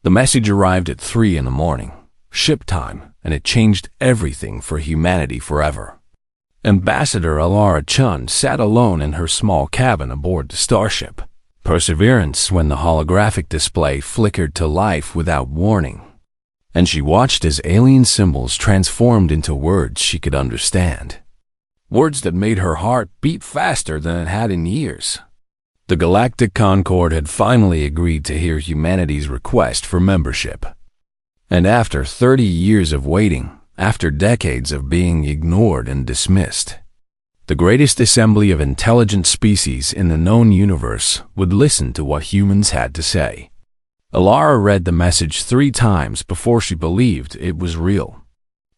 The message arrived at 3 in the morning, ship time, and it changed everything for humanity forever. Ambassador Alara Chun sat alone in her small cabin aboard the starship Perseverance when the holographic display flickered to life without warning, and she watched as alien symbols transformed into words she could understand. Words that made her heart beat faster than it had in years. The Galactic Concord had finally agreed to hear humanity's request for membership. And after 30 years of waiting, after decades of being ignored and dismissed, the greatest assembly of intelligent species in the known universe would listen to what humans had to say. Alara read the message 3 times before she believed it was real.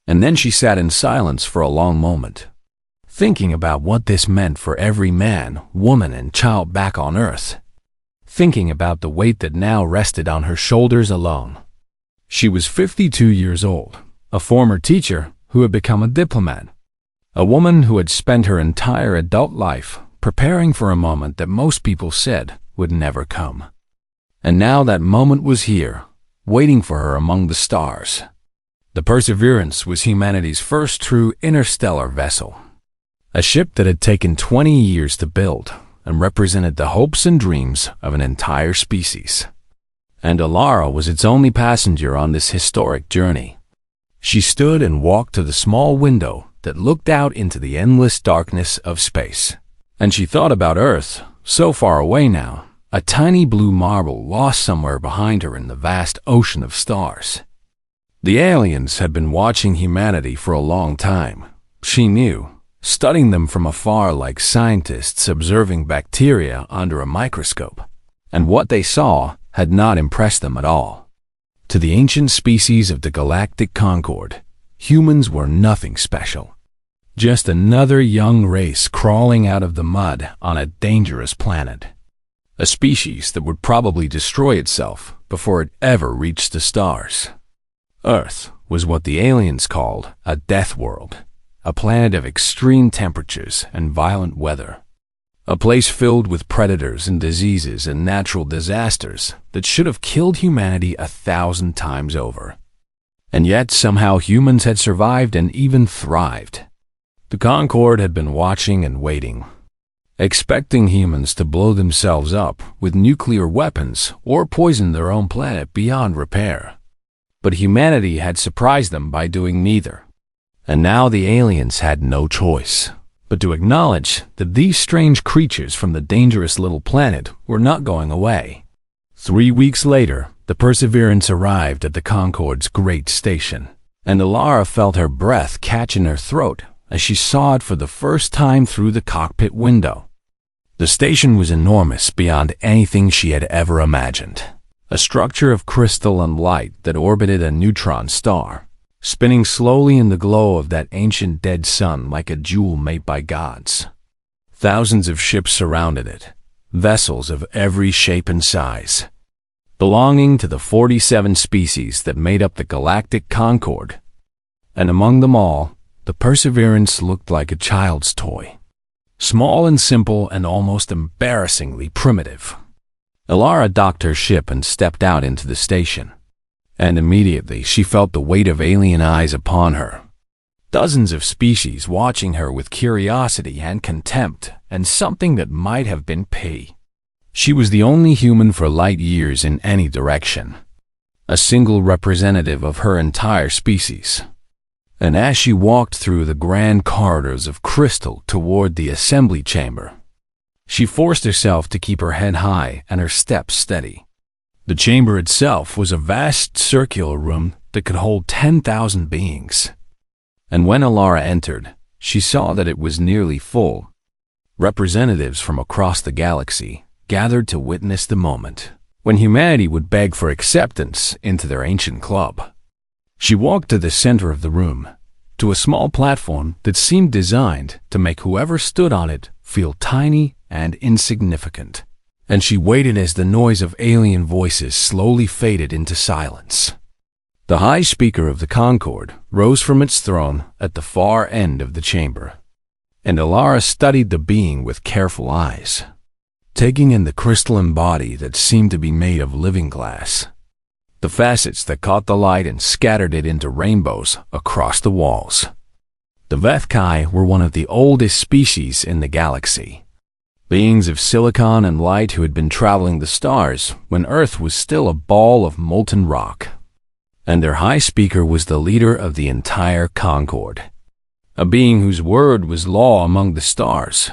And then she sat in silence for a long moment, thinking about what this meant for every man, woman, and child back on Earth. Thinking about the weight that now rested on her shoulders alone. She was 52 years old, a former teacher who had become a diplomat. A woman who had spent her entire adult life preparing for a moment that most people said would never come. And now that moment was here, waiting for her among the stars. The Perseverance was humanity's first true interstellar vessel. A ship that had taken 20 years to build and represented the hopes and dreams of an entire species. And Alara was its only passenger on this historic journey. She stood and walked to the small window that looked out into the endless darkness of space. And she thought about Earth, so far away now, a tiny blue marble lost somewhere behind her in the vast ocean of stars. The aliens had been watching humanity for a long time, she knew, studying them from afar like scientists observing bacteria under a microscope. And what they saw had not impressed them at all. To the ancient species of the Galactic Concord, humans were nothing special. Just another young race crawling out of the mud on a dangerous planet. A species that would probably destroy itself before it ever reached the stars. Earth was what the aliens called a death world, a planet of extreme temperatures and violent weather. A place filled with predators and diseases and natural disasters that should have killed humanity 1,000 times over. And yet somehow humans had survived and even thrived. The Concord had been watching and waiting, expecting humans to blow themselves up with nuclear weapons or poison their own planet beyond repair. But humanity had surprised them by doing neither. And now the aliens had no choice but to acknowledge that these strange creatures from the dangerous little planet were not going away. 3 weeks later, the Perseverance arrived at the Concord's great station, and Alara felt her breath catch in her throat as she saw it for the first time through the cockpit window. The station was enormous beyond anything she had ever imagined. A structure of crystal and light that orbited a neutron star, spinning slowly in the glow of that ancient dead sun like a jewel made by gods. Thousands of ships surrounded it, vessels of every shape and size, belonging to the 47 species that made up the Galactic Concord. And among them all, the Perseverance looked like a child's toy. Small and simple and almost embarrassingly primitive. Alara docked her ship and stepped out into the station. And immediately she felt the weight of alien eyes upon her. Dozens of species watching her with curiosity and contempt and something that might have been pity. She was the only human for light years in any direction. A single representative of her entire species. And as she walked through the grand corridors of crystal toward the assembly chamber, she forced herself to keep her head high and her steps steady. The chamber itself was a vast circular room that could hold 10,000 beings. And when Alara entered, she saw that it was nearly full. Representatives from across the galaxy gathered to witness the moment when humanity would beg for acceptance into their ancient club. She walked to the center of the room, to a small platform that seemed designed to make whoever stood on it feel tiny and insignificant. And she waited as the noise of alien voices slowly faded into silence. The high speaker of the Concord rose from its throne at the far end of the chamber, and Alara studied the being with careful eyes, taking in the crystalline body that seemed to be made of living glass. the facets that caught the light and scattered it into rainbows across the walls. The Vethkai were one of the oldest species in the galaxy. Beings of silicon and light who had been traveling the stars when Earth was still a ball of molten rock. And their High Speaker was the leader of the entire Concord, a being whose word was law among the stars.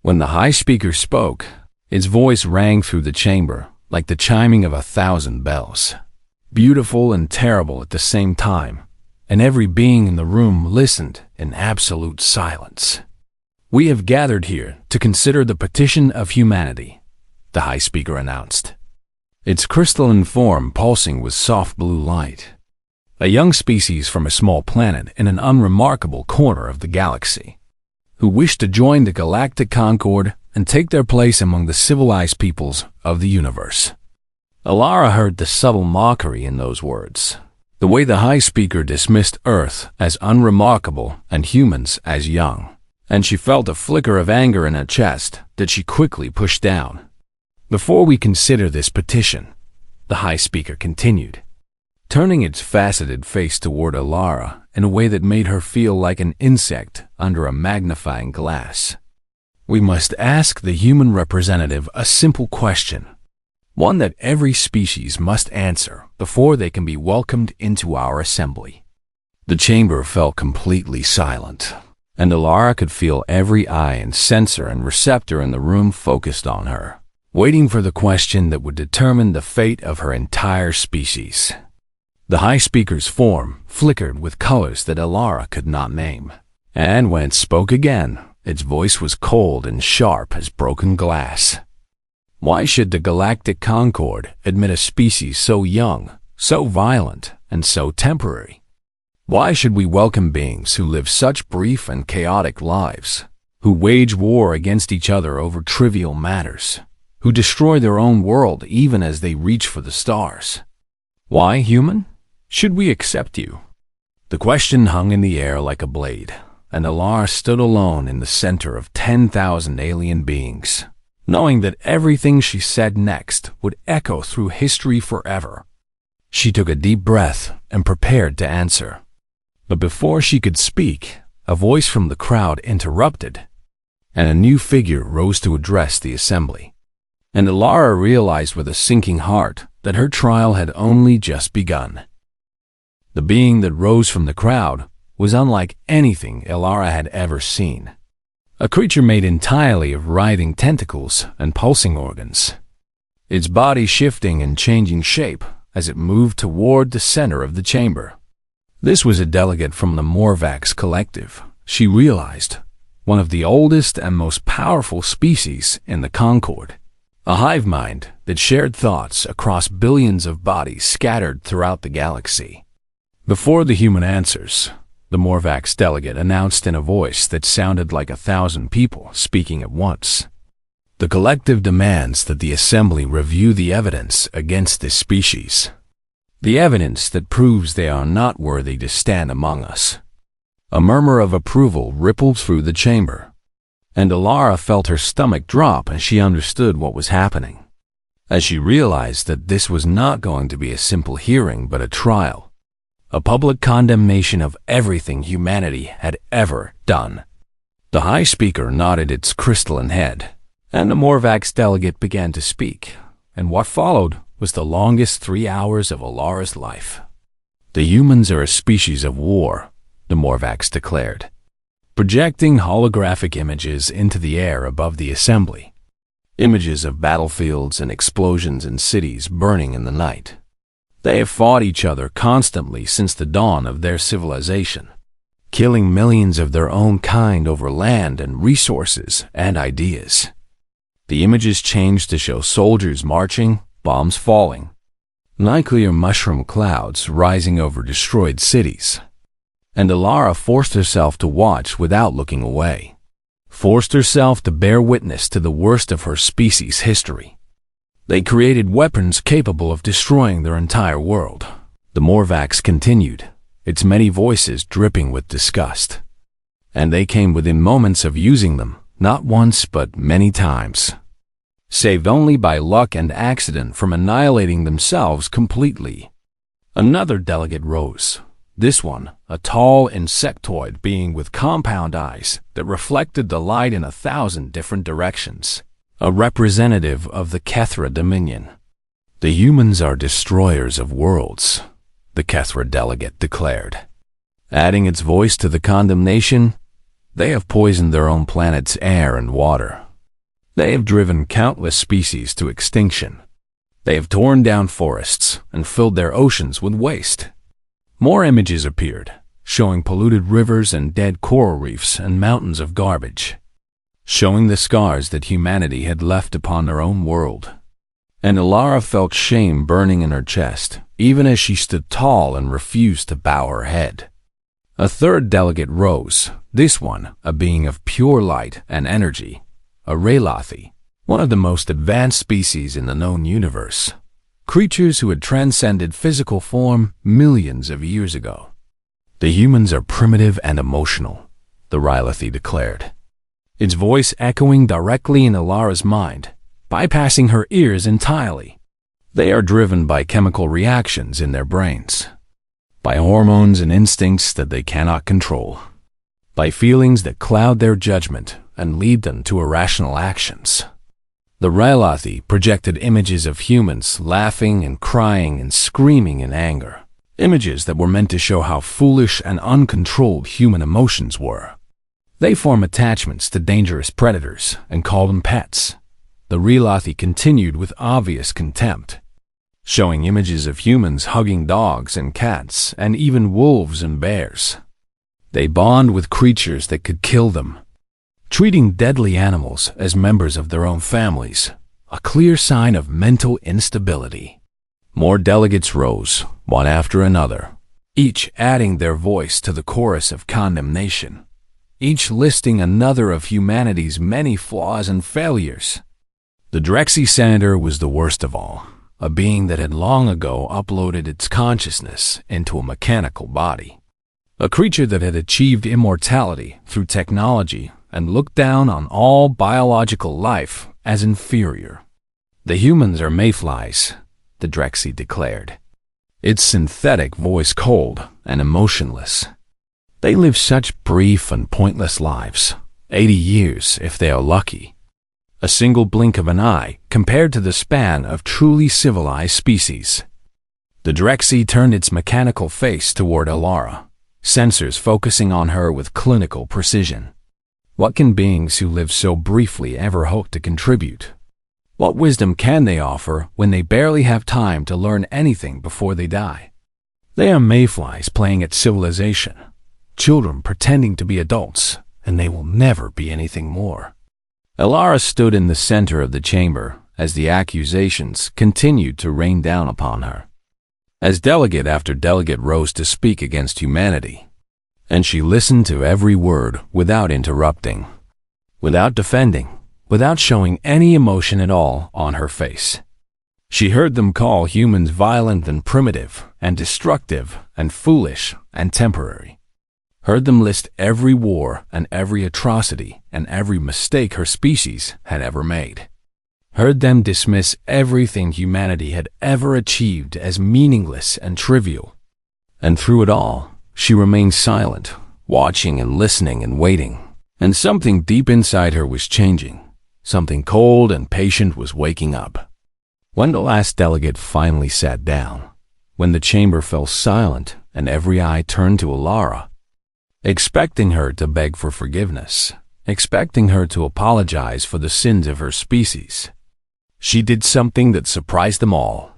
When the High Speaker spoke, its voice rang through the chamber like the chiming of 1,000 bells, beautiful and terrible at the same time, and every being in the room listened in absolute silence. "We have gathered here to consider the petition of humanity," the High Speaker announced, its crystalline form pulsing with soft blue light. A young species from a small planet in an unremarkable corner of the galaxy, who wished to join the Galactic Concord and take their place among the civilized peoples of the universe. Alara heard the subtle mockery in those words, the way the High Speaker dismissed Earth as unremarkable and humans as young, and she felt a flicker of anger in her chest that she quickly pushed down. "Before we consider this petition," the High Speaker continued, turning its faceted face toward Alara in a way that made her feel like an insect under a magnifying glass, "we must ask the human representative a simple question, one that every species must answer before they can be welcomed into our assembly." The chamber fell completely silent, and Alara could feel every eye and sensor and receptor in the room focused on her, waiting for the question that would determine the fate of her entire species. The High Speaker's form flickered with colors that Alara could not name, and when it spoke again, its voice was cold and sharp as broken glass. Why should the Galactic Concord admit a species so young, so violent, and so temporary? Why should we welcome beings who live such brief and chaotic lives, who wage war against each other over trivial matters, who destroy their own world even as they reach for the stars? Why, human, should we accept you? The question hung in the air like a blade, and Alara stood alone in the center of 10,000 alien beings, knowing that everything she said next would echo through history forever. She took a deep breath and prepared to answer. But before she could speak, a voice from the crowd interrupted, and a new figure rose to address the assembly. And Alara realized with a sinking heart that her trial had only just begun. The being that rose from the crowd was unlike anything Alara had ever seen. A creature made entirely of writhing tentacles and pulsing organs, its body shifting and changing shape as it moved toward the center of the chamber. This was a delegate from the Morvax collective, she realized, one of the oldest and most powerful species in the Concord, a hive mind that shared thoughts across billions of bodies scattered throughout the galaxy. Before the human answers, the Morvax delegate announced in a voice that sounded like 1,000 people speaking at once. "The collective demands that the assembly review the evidence against this species. The evidence that proves they are not worthy to stand among us." A murmur of approval rippled through the chamber, and Alara felt her stomach drop as she understood what was happening, as she realized that this was not going to be a simple hearing but a trial, a public condemnation of everything humanity had ever done. The High Speaker nodded its crystalline head, and the Morvax delegate began to speak, and what followed was the longest 3 hours of Alara's life. "The humans are a species of war," the Morvax declared, projecting holographic images into the air above the assembly, images of battlefields and explosions in cities burning in the night. "They have fought each other constantly since the dawn of their civilization, killing millions of their own kind over land and resources and ideas." The images changed to show soldiers marching, bombs falling, nuclear mushroom clouds rising over destroyed cities. And Alara forced herself to watch without looking away, forced herself to bear witness to the worst of her species' history. "They created weapons capable of destroying their entire world," the Morvax continued, its many voices dripping with disgust. "And they came within moments of using them, not once but many times. saved only by luck and accident from annihilating themselves completely. Another delegate rose, this one a tall insectoid being with compound eyes that reflected the light in 1,000 different directions, a representative of the Kethra Dominion. "The humans are destroyers of worlds," the Kethra delegate declared. Adding its voice to the condemnation, "They have poisoned their own planet's air and water. They have driven countless species to extinction. They have torn down forests and filled their oceans with waste." More images appeared, showing polluted rivers and dead coral reefs and mountains of garbage, showing the scars that humanity had left upon their own world. And Alara felt shame burning in her chest, even as she stood tall and refused to bow her head. A third delegate rose, this one a being of pure light and energy, a Raylathi, one of the most advanced species in the known universe, creatures who had transcended physical form millions of years ago. "The humans are primitive and emotional," the Raylathi declared, its voice echoing directly in Alara's mind, bypassing her ears entirely. "They are driven by chemical reactions in their brains, by hormones and instincts that they cannot control, by feelings that cloud their judgment and lead them to irrational actions." The Raylathi projected images of humans laughing and crying and screaming in anger, images that were meant to show how foolish and uncontrolled human emotions were. They form attachments to dangerous predators and call them pets. The Raylathi continued with obvious contempt, showing images of humans hugging dogs and cats and even wolves and bears. They bond with creatures that could kill them, treating deadly animals as members of their own families, a clear sign of mental instability. More delegates rose, one after another, each adding their voice to the chorus of condemnation, each listing another of humanity's many flaws and failures. The Drexy Senator was the worst of all, a being that had long ago uploaded its consciousness into a mechanical body, a creature that had achieved immortality through technology and looked down on all biological life as inferior. "The humans are mayflies," the Drexy declared, its synthetic voice cold and emotionless. "They live such brief and pointless lives, 80 years if they are lucky. A single blink of an eye compared to the span of truly civilized species." The Drexy turned its mechanical face toward Alara, sensors focusing on her with clinical precision. What can beings who live so briefly ever hope to contribute? What wisdom can they offer when they barely have time to learn anything before they die? They are mayflies playing at civilization, children pretending to be adults, and they will never be anything more. Alara stood in the center of the chamber as the accusations continued to rain down upon her, as delegate after delegate rose to speak against humanity, and she listened to every word without interrupting, without defending, without showing any emotion at all on her face. She heard them call humans violent and primitive and destructive and foolish and temporary, heard them list every war and every atrocity and every mistake her species had ever made, heard them dismiss everything humanity had ever achieved as meaningless and trivial. And through it all, she remained silent, watching and listening and waiting. And something deep inside her was changing. Something cold and patient was waking up. When the last delegate finally sat down, when the chamber fell silent and every eye turned to Alara, expecting her to beg for forgiveness, expecting her to apologize for the sins of her species, she did something that surprised them all.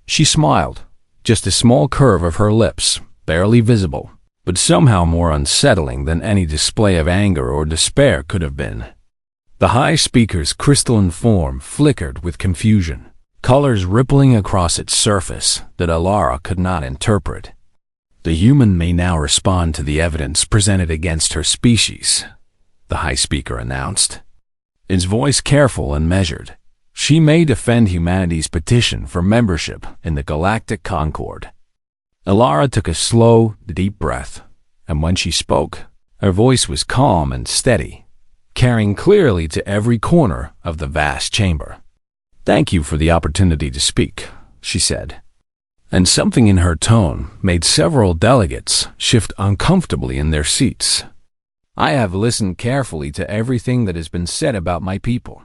She smiled, just a small curve of her lips, barely visible, but somehow more unsettling than any display of anger or despair could have been. The high speaker's crystalline form flickered with confusion, colors rippling across its surface that Alara could not interpret. "The human may now respond to the evidence presented against her species," the high speaker announced, its voice careful and measured. "She may defend humanity's petition for membership in the Galactic Concord." Alara took a slow, deep breath, and when she spoke, her voice was calm and steady, carrying clearly to every corner of the vast chamber. "Thank you for the opportunity to speak," she said. And something in her tone made several delegates shift uncomfortably in their seats. "I have listened carefully to everything that has been said about my people,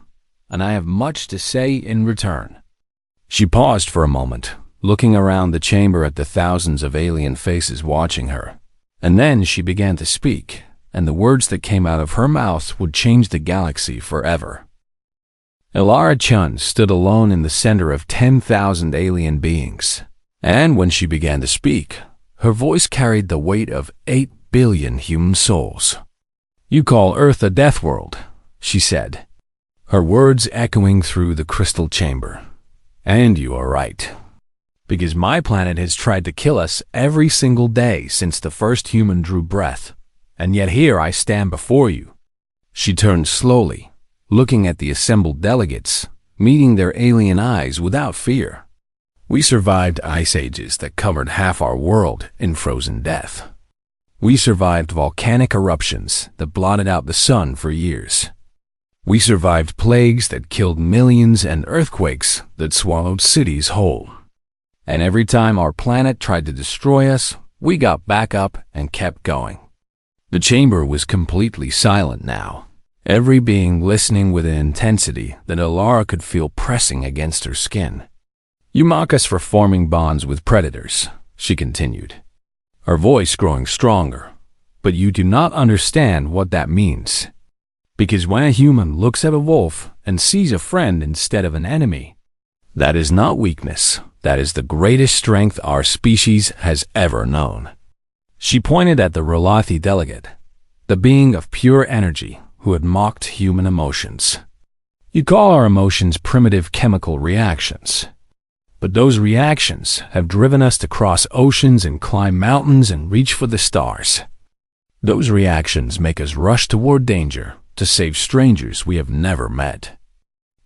and I have much to say in return." She paused for a moment, looking around the chamber at the thousands of alien faces watching her. And then she began to speak, and the words that came out of her mouth would change the galaxy forever. Elara Chun stood alone in the center of 10,000 alien beings, and when she began to speak, her voice carried the weight of 8 billion human souls. "You call Earth a death world," she said, her words echoing through the crystal chamber. "And you are right. Because my planet has tried to kill us every single day since the first human drew breath, and yet here I stand before you." She turned slowly, looking at the assembled delegates, meeting their alien eyes without fear. "We survived ice ages that covered half our world in frozen death. We survived volcanic eruptions that blotted out the sun for years. We survived plagues that killed millions and earthquakes that swallowed cities whole. And every time our planet tried to destroy us, we got back up and kept going." The chamber was completely silent now, every being listening with an intensity that Elara could feel pressing against her skin. "You mock us for forming bonds with predators," she continued, her voice growing stronger, "but you do not understand what that means. Because when a human looks at a wolf and sees a friend instead of an enemy, that is not weakness. That is the greatest strength our species has ever known." She pointed at the Rolathi delegate, the being of pure energy who had mocked human emotions. "You call our emotions primitive chemical reactions. But those reactions have driven us to cross oceans and climb mountains and reach for the stars. Those reactions make us rush toward danger to save strangers we have never met.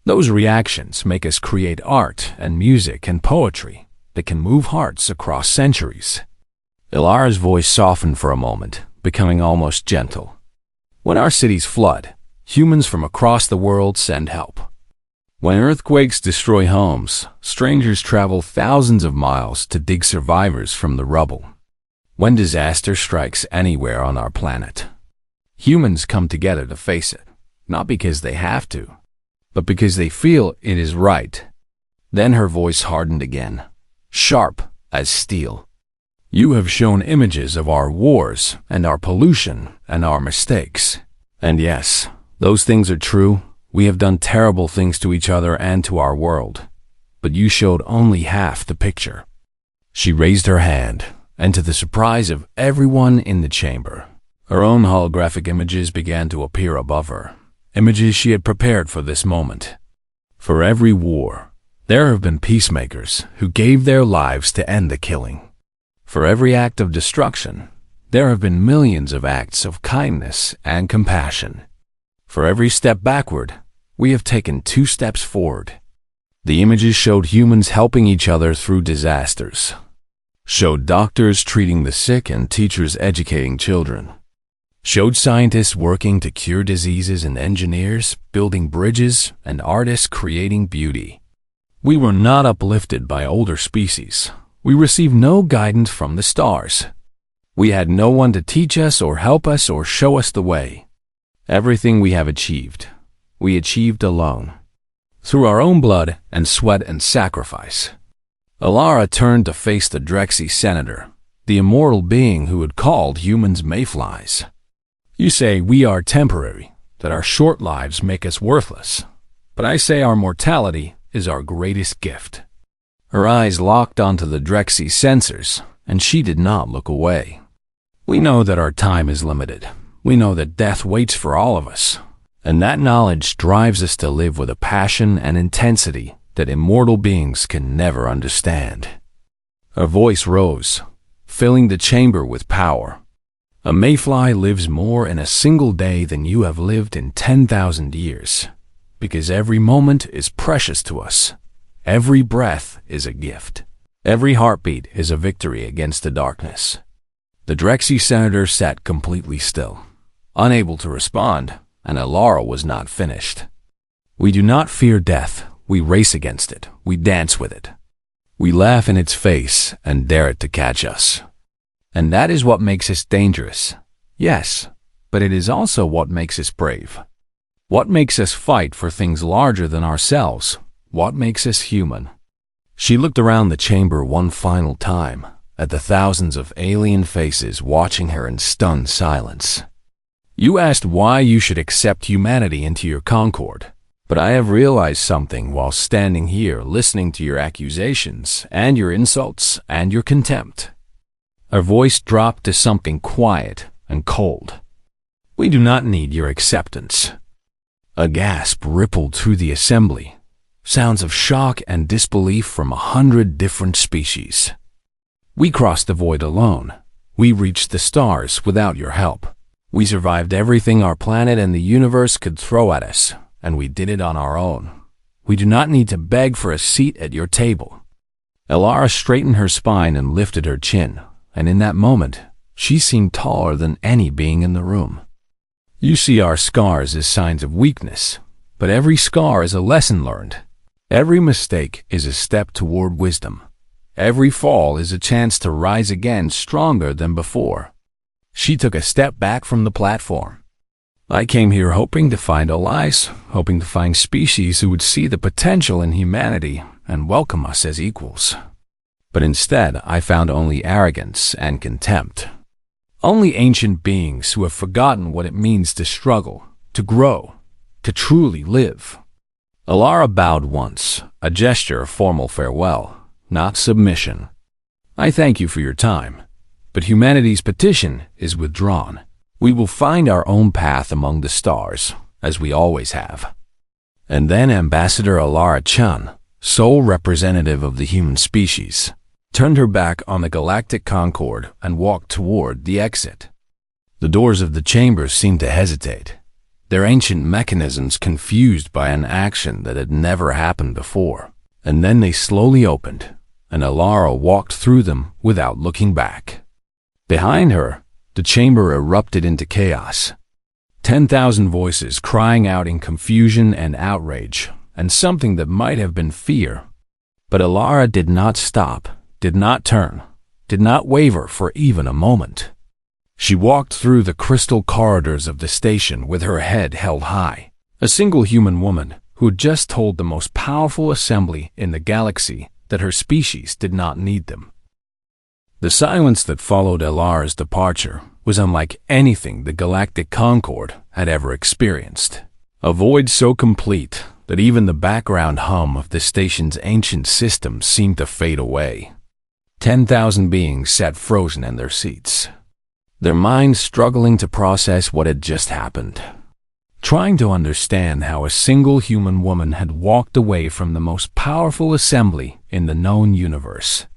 Those reactions make us create art and music and poetry that can move hearts across centuries." Elara's voice softened for a moment, becoming almost gentle. "When our cities flood, humans from across the world send help. When earthquakes destroy homes, strangers travel thousands of miles to dig survivors from the rubble. When disaster strikes anywhere on our planet, humans come together to face it, not because they have to, but because they feel it is right." Then her voice hardened again, sharp as steel. "You have shown images of our wars and our pollution and our mistakes. And yes, those things are true. We have done terrible things to each other and to our world. But you showed only half the picture." She raised her hand, and to the surprise of everyone in the chamber, her own holographic images began to appear above her, images she had prepared for this moment. "For every war, there have been peacemakers who gave their lives to end the killing. For every act of destruction, there have been millions of acts of kindness and compassion. For every step backward, we have taken 2 steps forward." The images showed humans helping each other through disasters, showed doctors treating the sick and teachers educating children, showed scientists working to cure diseases and engineers building bridges and artists creating beauty. We were not uplifted by older species. We received no guidance from the stars. We had no one to teach us or help us or show us the way. Everything we have achieved, we achieved alone, through our own blood and sweat and sacrifice." Elara turned to face the Drexy senator, the immortal being who had called humans mayflies. "You say we are temporary, that our short lives make us worthless. But I say our mortality is our greatest gift." Her eyes locked onto the Drexy sensors, and she did not look away. "We know that our time is limited. We know that death waits for all of us. And that knowledge drives us to live with a passion and intensity that immortal beings can never understand." Her voice rose, filling the chamber with power. "A mayfly lives more in a single day than you have lived in 10,000 years, because every moment is precious to us. Every breath is a gift. Every heartbeat is a victory against the darkness." The Drexy senator sat completely still, unable to respond, and Elara was not finished. "We do not fear death. We race against it. We dance with it. We laugh in its face and dare it to catch us. And that is what makes us dangerous. Yes, but it is also what makes us brave. What makes us fight for things larger than ourselves. What makes us human. She looked around the chamber one final time, at the thousands of alien faces watching her in stunned silence. You asked why you should accept humanity into your concord, but I have realized something while standing here listening to your accusations and your insults and your contempt. Her voice dropped to something quiet and cold. We do not need your acceptance. A gasp rippled through the assembly, sounds of shock and disbelief from 100 different species. We crossed the void alone. We reached the stars without your help. We survived everything our planet and the universe could throw at us, and we did it on our own. We do not need to beg for a seat at your table. Elara straightened her spine and lifted her chin, and in that moment, she seemed taller than any being in the room. You see our scars as signs of weakness, but every scar is a lesson learned. Every mistake is a step toward wisdom. Every fall is a chance to rise again stronger than before. She took a step back from the platform. I came here hoping to find allies, hoping to find species who would see the potential in humanity and welcome us as equals. But instead, I found only arrogance and contempt. Only ancient beings who have forgotten what it means to struggle, to grow, to truly live. Elara bowed once, a gesture of formal farewell, not submission. I thank you for your time, but humanity's petition is withdrawn. We will find our own path among the stars, as we always have. And then Ambassador Elara Chun, sole representative of the human species, turned her back on the Galactic Concord and walked toward the exit. The doors of the chambers seemed to hesitate, their ancient mechanisms confused by an action that had never happened before. And then they slowly opened, and Elara walked through them without looking back. Behind her, the chamber erupted into chaos. 10,000 voices crying out in confusion and outrage, and something that might have been fear. But Elara did not stop, did not turn, did not waver for even a moment. She walked through the crystal corridors of the station with her head held high. A single human woman who had just told the most powerful assembly in the galaxy that her species did not need them. The silence that followed Elara's departure was unlike anything the Galactic Concord had ever experienced. A void so complete that even the background hum of the station's ancient system seemed to fade away. 10,000 beings sat frozen in their seats, their minds struggling to process what had just happened, trying to understand how a single human woman had walked away from the most powerful assembly in the known universe.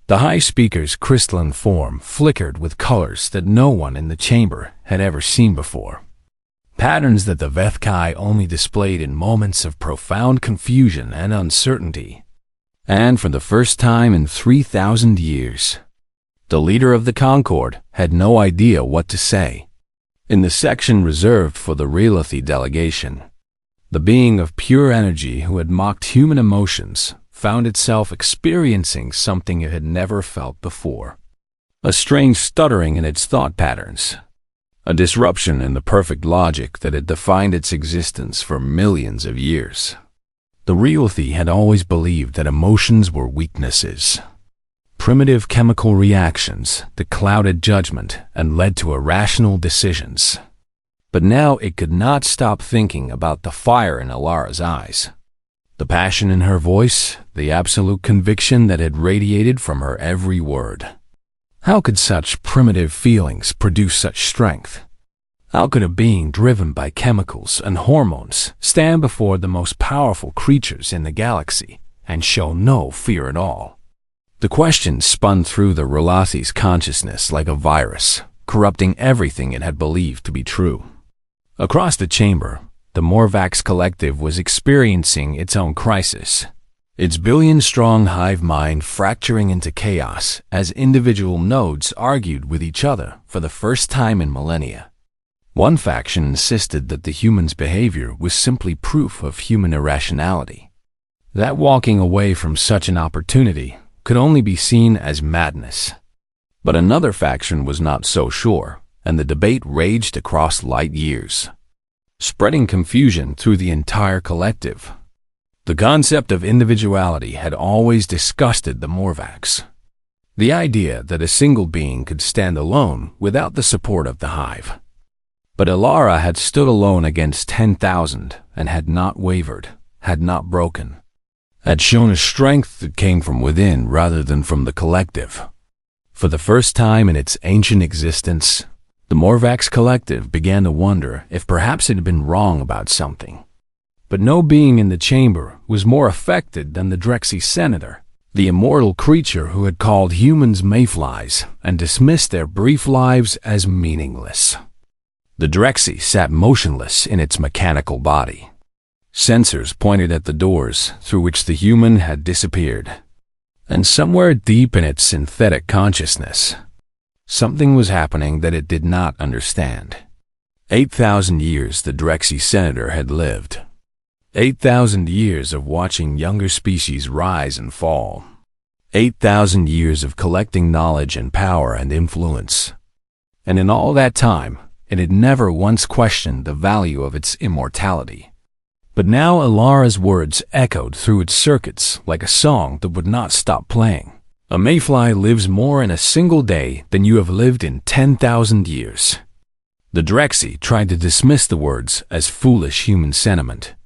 The High Speaker's crystalline form flickered with colors that no one in the chamber had ever seen before, patterns that the Vethkai only displayed in moments of profound confusion and uncertainty. And for the first time in 3,000 years, the leader of the Concord had no idea what to say. In the section reserved for the Realathi delegation, the being of pure energy who had mocked human emotions found itself experiencing something it had never felt before. A strange stuttering in its thought patterns, a disruption in the perfect logic that had defined its existence for millions of years. The Realathi had always believed that emotions were weaknesses, primitive chemical reactions that clouded judgment and led to irrational decisions. But now it could not stop thinking about the fire in Elara's eyes, the passion in her voice, the absolute conviction that had radiated from her every word. How could such primitive feelings produce such strength? How could a being driven by chemicals and hormones stand before the most powerful creatures in the galaxy and show no fear at all? The question spun through the Realathi's consciousness like a virus, corrupting everything it had believed to be true. Across the chamber, the Morvax collective was experiencing its own crisis, its billion-strong hive mind fracturing into chaos as individual nodes argued with each other for the first time in millennia. One faction insisted that the human's behavior was simply proof of human irrationality. That walking away from such an opportunity could only be seen as madness. But another faction was not so sure, and the debate raged across light years, spreading confusion through the entire collective. The concept of individuality had always disgusted the Morvacs. The idea that a single being could stand alone without the support of the hive. But Alara had stood alone against 10,000 and had not wavered, had not broken, had shown a strength that came from within rather than from the collective. For the first time in its ancient existence, the Morvacs collective began to wonder if perhaps it had been wrong about something. But no being in the chamber was more affected than the Drexy senator, the immortal creature who had called humans mayflies and dismissed their brief lives as meaningless. The Drexy sat motionless in its mechanical body. Sensors pointed at the doors through which the human had disappeared. And somewhere deep in its synthetic consciousness, something was happening that it did not understand. 8,000 years the Drexy senator had lived. 8,000 years of watching younger species rise and fall. 8,000 years of collecting knowledge and power and influence. And in all that time, it had never once questioned the value of its immortality. But now Alara's words echoed through its circuits like a song that would not stop playing. A mayfly lives more in a single day than you have lived in 10,000 years. The Drexy tried to dismiss the words as foolish human sentiment,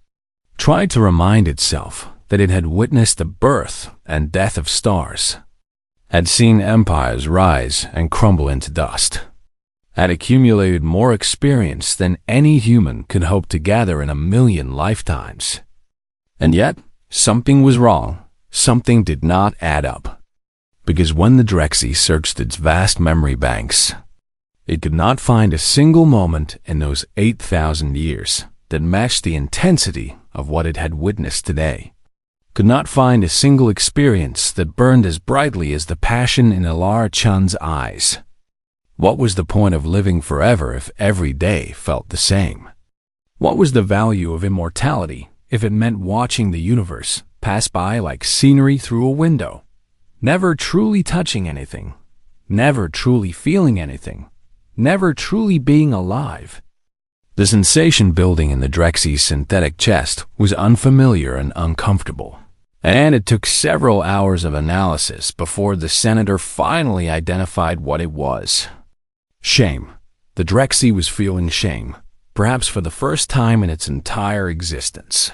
tried to remind itself that it had witnessed the birth and death of stars, had seen empires rise and crumble into dust, had accumulated more experience than any human could hope to gather in 1,000,000 lifetimes. And yet, something was wrong. Something did not add up. Because when the Drexy searched its vast memory banks, it could not find a single moment in those 8,000 years that matched the intensity of what it had witnessed today. Could not find a single experience that burned as brightly as the passion in Alara Chun's eyes. What was the point of living forever if every day felt the same? What was the value of immortality if it meant watching the universe pass by like scenery through a window, never truly touching anything, never truly feeling anything, never truly being alive? The sensation building in the Drexy's synthetic chest was unfamiliar and uncomfortable, and it took several hours of analysis before the senator finally identified what it was. Shame. The Drexy was feeling shame, perhaps for the first time in its entire existence.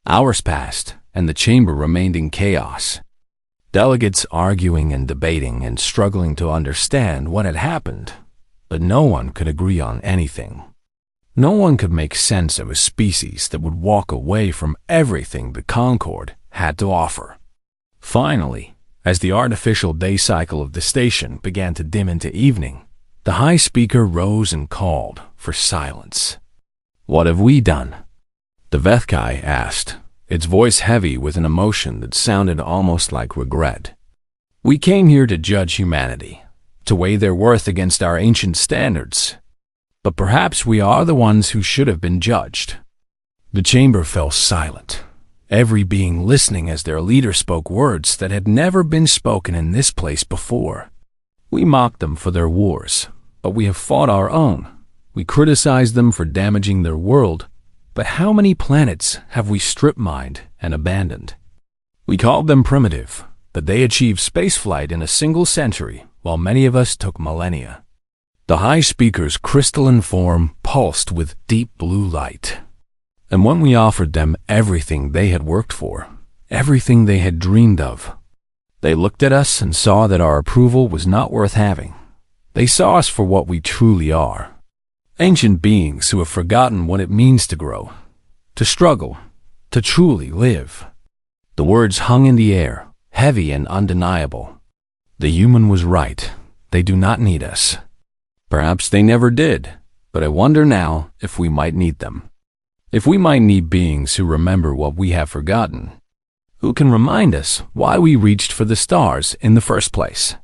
Hours passed, and the chamber remained in chaos. Delegates arguing and debating and struggling to understand what had happened, but no one could agree on anything. No one could make sense of a species that would walk away from everything the Concord had to offer. Finally, as the artificial day cycle of the station began to dim into evening, the high speaker rose and called for silence. "What have we done?" The Vethkai asked, its voice heavy with an emotion that sounded almost like regret. "We came here to judge humanity, to weigh their worth against our ancient standards. But perhaps we are the ones who should have been judged." The chamber fell silent, every being listening as their leader spoke words that had never been spoken in this place before. "We mocked them for their wars, but we have fought our own. We criticized them for damaging their world, but how many planets have we strip-mined and abandoned? We called them primitive, but they achieved spaceflight in a single century, while many of us took millennia." The high speaker's crystalline form pulsed with deep blue light. "And when we offered them everything they had worked for, everything they had dreamed of, they looked at us and saw that our approval was not worth having. They saw us for what we truly are. Ancient beings who have forgotten what it means to grow, to struggle, to truly live." The words hung in the air, heavy and undeniable. The human was right. They do not need us. Perhaps they never did, but I wonder now if we might need them. If we might need beings who remember what we have forgotten, who can remind us why we reached for the stars in the first place.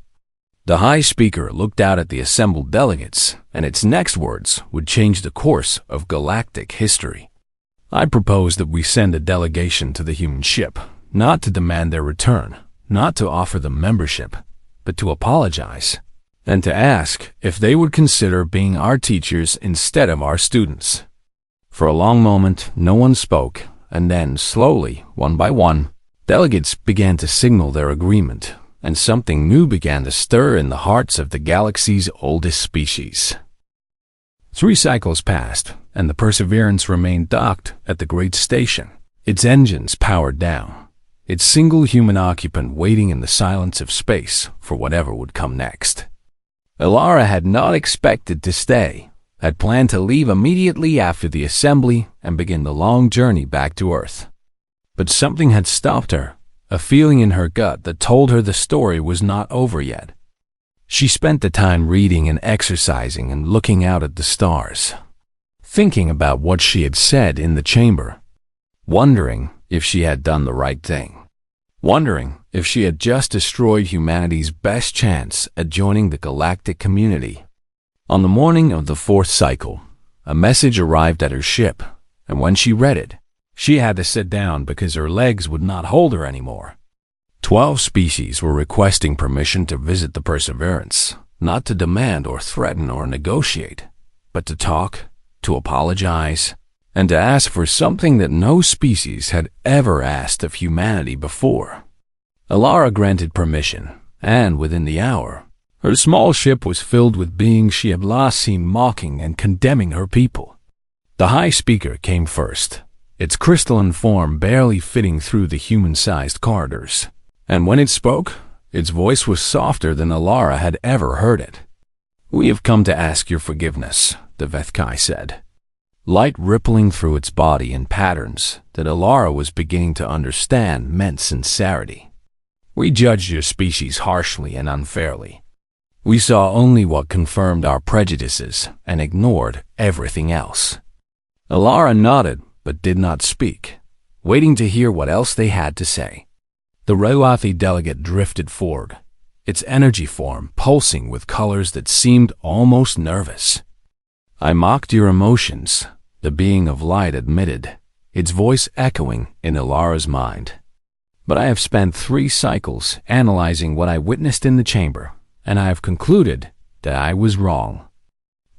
The high speaker looked out at the assembled delegates, and its next words would change the course of galactic history. "I propose that we send a delegation to the human ship, not to demand their return, not to offer them membership, but to apologize, and to ask if they would consider being our teachers instead of our students. For a long moment, no one spoke, and then, slowly, one by one, delegates began to signal their agreement, and something new began to stir in the hearts of the galaxy's oldest species. 3 cycles passed, and the Perseverance remained docked at the great station, its engines powered down, its single human occupant waiting in the silence of space for whatever would come next. Alara had not expected to stay, had planned to leave immediately after the assembly and begin the long journey back to Earth. But something had stopped her, a feeling in her gut that told her the story was not over yet. She spent the time reading and exercising and looking out at the stars, thinking about what she had said in the chamber, wondering if she had done the right thing, wondering if she had just destroyed humanity's best chance at joining the galactic community. On the morning of the 4th cycle, a message arrived at her ship, and when she read it, she had to sit down because her legs would not hold her anymore. 12 species were requesting permission to visit the Perseverance, not to demand or threaten or negotiate, but to talk, to apologize, and to ask for something that no species had ever asked of humanity before. Alara granted permission, and within the hour, her small ship was filled with beings she had last seen mocking and condemning her people. The High Speaker came first, its crystalline form barely fitting through the human-sized corridors, and when it spoke, its voice was softer than Alara had ever heard it. "We have come to ask your forgiveness," the Vethkai said, light rippling through its body in patterns that Alara was beginning to understand meant sincerity. "We judged your species harshly and unfairly. We saw only what confirmed our prejudices and ignored everything else." Alara nodded but did not speak, waiting to hear what else they had to say. The Rewathi delegate drifted forward, its energy form pulsing with colors that seemed almost nervous. "I mocked your emotions," the being of light admitted, its voice echoing in Alara's mind. "But I have spent 3 cycles analyzing what I witnessed in the chamber, and I have concluded that I was wrong.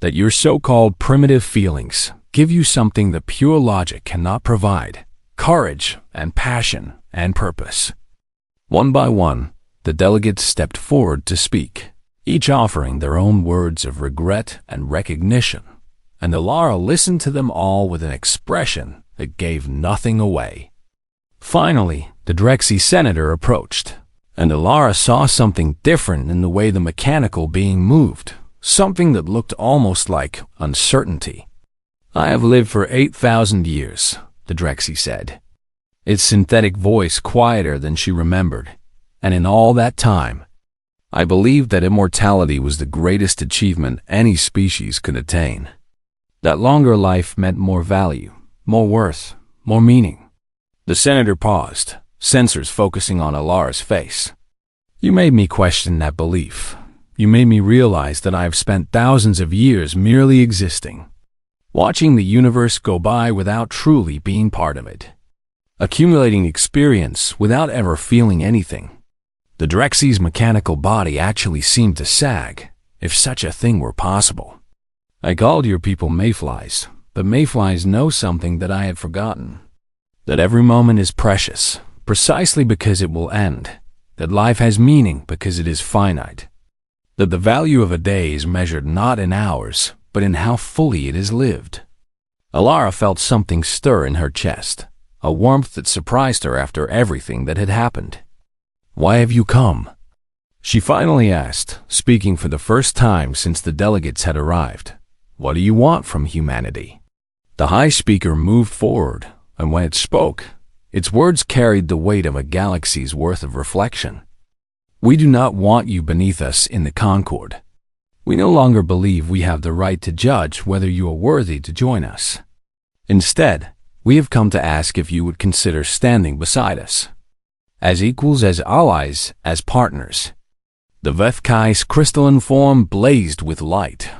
That your so-called primitive feelings give you something that pure logic cannot provide: courage and passion and purpose." One by one, the delegates stepped forward to speak, each offering their own words of regret and recognition, and Alara listened to them all with an expression that gave nothing away. Finally, the Drexy senator approached, and Alara saw something different in the way the mechanical being moved, something that looked almost like uncertainty. "I have lived for 8,000 years, the Drexy said, its synthetic voice quieter than she remembered, and in all that time, I believed that immortality was the greatest achievement any species could attain. That longer life meant more value, more worth, more meaning." The senator paused, sensors focusing on Alara's face. "You made me question that belief. You made me realize that I have spent thousands of years merely existing, watching the universe go by without truly being part of it, accumulating experience without ever feeling anything." The Drexy's mechanical body actually seemed to sag, if such a thing were possible. "I called your people mayflies, but mayflies know something that I had forgotten. That every moment is precious, precisely because it will end. That life has meaning because it is finite. That the value of a day is measured not in hours, but in how fully it is lived." Alara felt something stir in her chest, a warmth that surprised her after everything that had happened. "Why have you come?" she finally asked, speaking for the first time since the delegates had arrived. "What do you want from humanity?" The High Speaker moved forward, and when it spoke, its words carried the weight of a galaxy's worth of reflection. "We do not want you beneath us in the Concord. We no longer believe we have the right to judge whether you are worthy to join us. Instead, we have come to ask if you would consider standing beside us, as equals, as allies, as partners." The Vethkai's crystalline form blazed with light.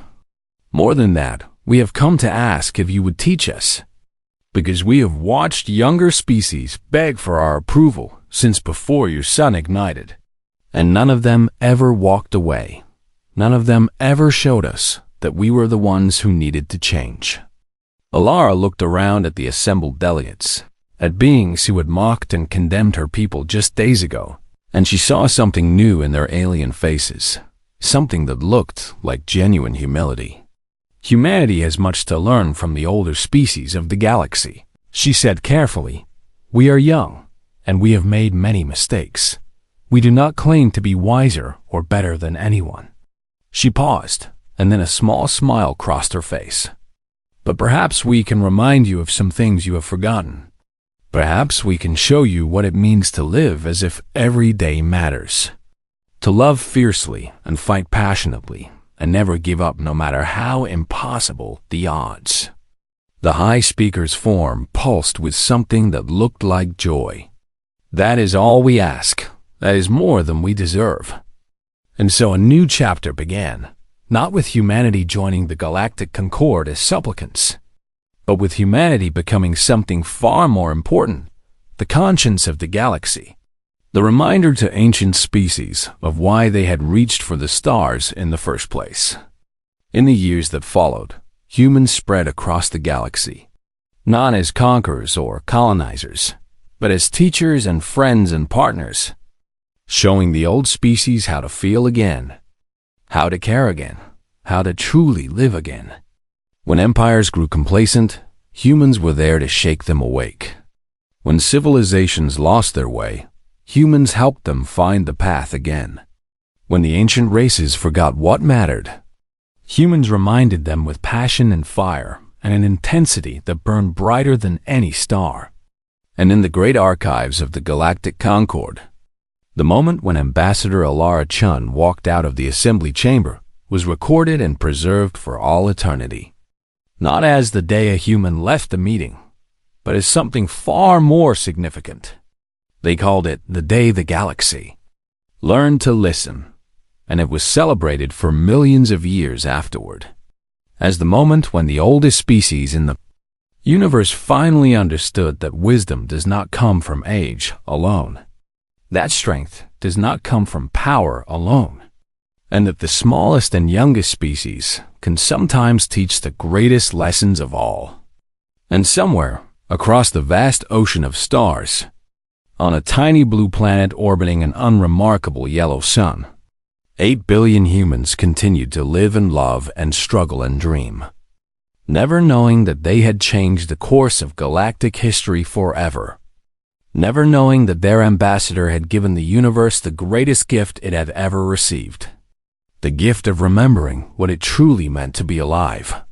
"More than that, we have come to ask if you would teach us, because we have watched younger species beg for our approval, since before your sun ignited. And none of them ever walked away. None of them ever showed us that we were the ones who needed to change. Alara looked around at the assembled delegates, at beings who had mocked and condemned her people just days ago, and she saw something new in their alien faces, something that looked like genuine humility. Humanity has much to learn from the older species of the galaxy, she said carefully. We are young, and we have made many mistakes. We do not claim to be wiser or better than anyone. She paused, and then a small smile crossed her face. But perhaps we can remind you of some things you have forgotten. Perhaps we can show you what it means to live as if every day matters. To love fiercely and fight passionately, and never give up no matter how impossible the odds. The High Speaker's form pulsed with something that looked like joy. That is all we ask. That is more than we deserve. And so a new chapter began, not with humanity joining the Galactic Concord as supplicants, but with humanity becoming something far more important, the conscience of the galaxy, the reminder to ancient species of why they had reached for the stars in the first place. In the years that followed, humans spread across the galaxy, not as conquerors or colonizers, but as teachers and friends and partners, showing the old species how to feel again, how to care again, how to truly live again. When empires grew complacent, humans were there to shake them awake. When civilizations lost their way, humans helped them find the path again. When the ancient races forgot what mattered, humans reminded them with passion and fire and an intensity that burned brighter than any star. And in the great archives of the Galactic Concord, the moment when Ambassador Alara Chun walked out of the assembly chamber was recorded and preserved for all eternity. Not as the day a human left the meeting, but as something far more significant. They called it the day the galaxy learned to listen, and it was celebrated for millions of years afterward, as the moment when the oldest species in the universe finally understood that wisdom does not come from age alone, that strength does not come from power alone, and that the smallest and youngest species can sometimes teach the greatest lessons of all. And somewhere across the vast ocean of stars, on a tiny blue planet orbiting an unremarkable yellow sun, 8 billion humans continued to live and love and struggle and dream, never knowing that they had changed the course of galactic history forever, never knowing that their ambassador had given the universe the greatest gift it had ever received, the gift of remembering what it truly meant to be alive.